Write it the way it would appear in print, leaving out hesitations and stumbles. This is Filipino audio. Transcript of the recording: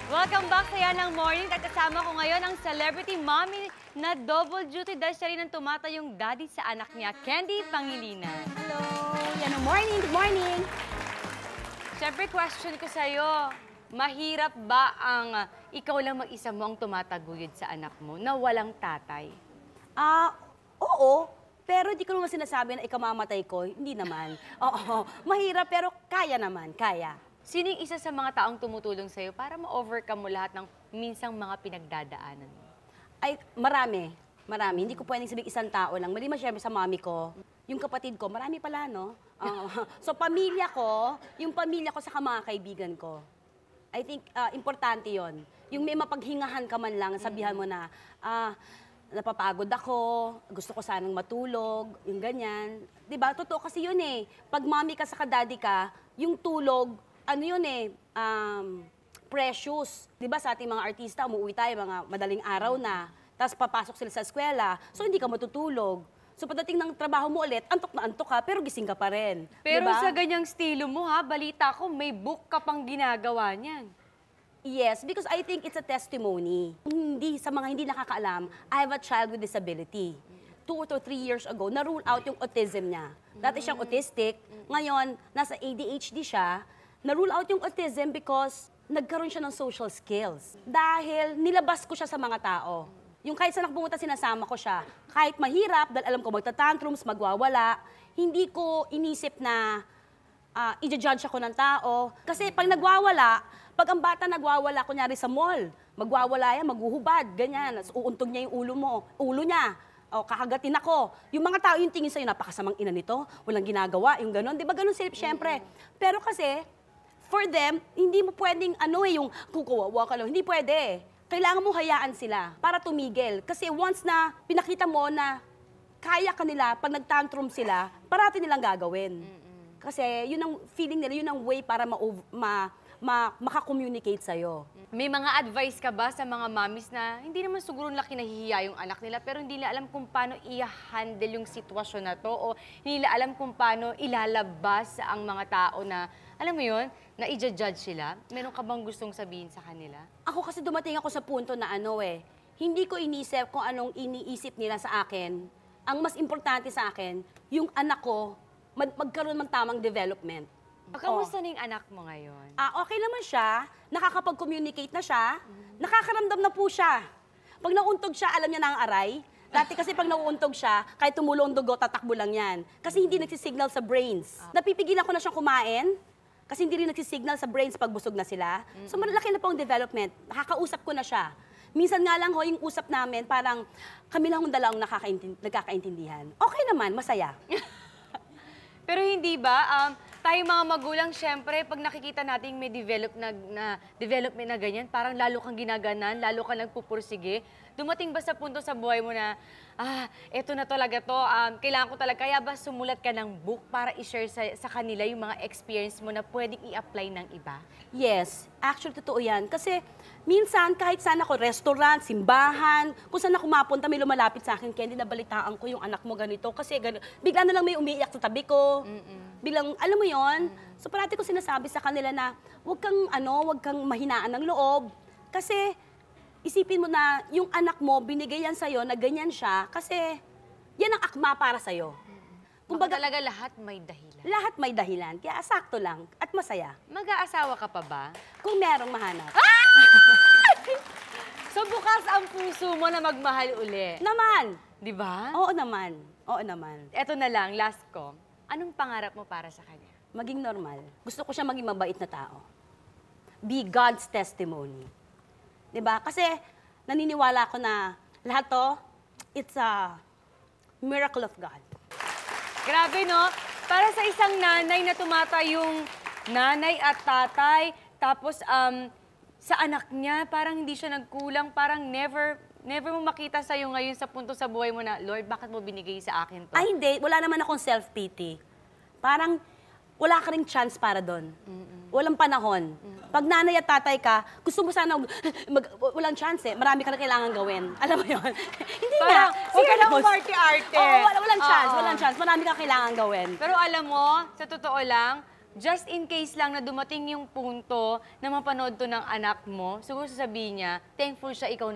Welcome back sa Yan ng Morning. At kasama ko ngayon ang celebrity mommy na double duty dahil siya rin ang tumatayong daddy sa anak niya, Candy Pangilinan. Hello! Yan ang morning. Good morning! Siyempre, question ko sa'yo, mahirap ba ang ikaw lang mag-isa mo ang tumataguyod sa anak mo na walang tatay? Oo. Pero di ko naman sinasabi na ikamamatay ko. Hindi naman. Oo. Mahirap pero kaya naman. Kaya. Sino yung isa sa mga taong tumutulong sa'yo para ma-overcome mo lahat ng minsang mga pinagdadaanan mo? Ay, marami. Marami. Hindi ko pwedeng sabihin isang tao lang. Maliban syempre sa mami ko. Yung kapatid ko, marami pala, no? So, pamilya ko, yung pamilya ko sa mga kaibigan ko. I think, importante yon. Yung may mapaghingahan ka man lang, sabihan mo na, napapagod ako, gusto ko sanang matulog, yung ganyan. Diba? Totoo kasi yun eh. Pag mami ka sa daddy ka, yung tulog, ano yun eh, precious. Diba sa ating mga artista, umuwi tayo mga madaling araw na, tapos papasok sila sa eskwela, so hindi ka matutulog. So pagdating ng trabaho mo ulit, antok na antok ka, pero gising ka pa rin. Pero diba? sa ganyang estilo mo ha, balita ko may book ka pang ginagawa niyan. Yes, because I think it's a testimony. Hindi, sa mga hindi nakakaalam, I have a child with disability. 2 to 3 years ago, na-rule out yung autism niya. Dati siyang autistic, ngayon, nasa ADHD siya. Na-rule out yung autism because nagkaroon siya ng social skills. Dahil nilabas ko siya sa mga tao. Yung kahit saan ako pumunta, sinasama ko siya. Kahit mahirap, dahil alam ko magtatantrums, magwawala, hindi ko inisip na i-judge ako ng tao. Kasi pag nagwawala, pag ang bata nagwawala, kunyari sa mall, magwawala yan, maghuhubad, ganyan. Uuntog niya yung ulo niya. O, kakagatin ako. Yung mga tao yung tingin sa'yo, napakasamang ina nito, walang ginagawa, yung gano'n. Di ba gano'n sila, syempre. Pero kasi, for them, hindi mo pwedeng, yung kukuwawa ka lang. Hindi pwede. Kailangan mo hayaan sila para tumigil. Kasi once na pinakita mo na kaya ka nila, pag nagtantrum sila, parati nilang gagawin. Kasi yun ang feeling nila, yun ang way para maka-communicate sa'yo. May mga advice ka ba sa mga mommies na hindi naman siguro nila kinahihiya yung anak nila pero hindi nila alam kung paano i-handle yung sitwasyon na to o hindi nila alam kung paano ilalabas ang mga tao na, alam mo yun, na i-judge sila? Meron ka bang gustong sabihin sa kanila? Ako kasi dumating ako sa punto na hindi ko inisip kung anong iniisip nila sa akin. Ang mas importante sa akin, yung anak ko, magkaroon ng tamang development. Kamusta na yung anak mo ngayon? Okay naman siya, nakakapag-communicate na siya, nakakaramdam na po siya. Pag nauuntog siya, alam niya na ang aray. Dati kasi pag nauuntog siya, kahit tumulong dugo, tatakbo lang yan. Kasi hindi nagsisignal sa brains. Napipigilan ko na siyang kumain, kasi hindi rin nagsisignal sa brains pag busog na sila. So malaki na po ang development, nakakausap ko na siya. Minsan nga lang yung usap namin, parang kami lang dalawang nagkakaintindihan. Okay naman, masaya. Pero hindi ba, tayong mga magulang, syempre, pag nakikita natin may development na ganyan, parang lalo kang ginaganan, lalo kang nagpupursige. Dumating ba sa punto sa buhay mo na, eto na talaga to, kailangan ko talaga, kaya ba sumulat ka ng book para i-share sa kanila yung mga experience mo na pwedeng i-apply ng iba? Yes, actually totoo yan. Kasi minsan kahit saan ako, restaurant, simbahan, kung saan ako mapunta, may lumalapit sa akin, Candy, nabalitaan ko yung anak mo ganito. Kasi bigla na lang may umiiyak sa tabi ko. Bilang, alam mo yon. So parati ko sinasabi sa kanila na wag kang mahinaan ng loob. Kasi isipin mo na yung anak mo, binigay yan sa'yo na ganyan siya, kasi yan ang akma para sa'yo. Kumbaga talaga lahat may dahilan. Lahat may dahilan, kaya sakto lang at masaya. Mag-aasawa ka pa ba? Kung merong mahanap. So bukas ang puso mo na magmahal uli. Naman! Di ba? Oo naman. Oo naman. Eto na lang, last ko. Anong pangarap mo para sa kanya? Maging normal. Gusto ko siya maging mabait na tao. Be God's testimony. Diba? Kasi naniniwala ko na lahat to, it's a miracle of God. Grabe, no? Para sa isang nanay na tumatayong nanay at tatay, tapos sa anak niya, parang hindi siya nagkulang, parang never mo makita sa'yo ngayon sa punto sa buhay mo na, Lord, bakit mo binigay sa akin to? Ay, hindi. Wala naman akong self-pity. Parang wala ka ring chance para doon. Walang panahon. Pag nanay at tatay ka, gusto mo sana, walang chance eh. Marami ka na kailangan gawin. Alam mo yun? Hindi na. Huwag ka lang umarte-arte. Oo, walang chance. Walang chance. Marami ka kailangan gawin. Pero alam mo, sa totoo lang, just in case lang na dumating yung punto na mapanood to ng anak mo, siguro sasabihin niya, thankful siya ikaw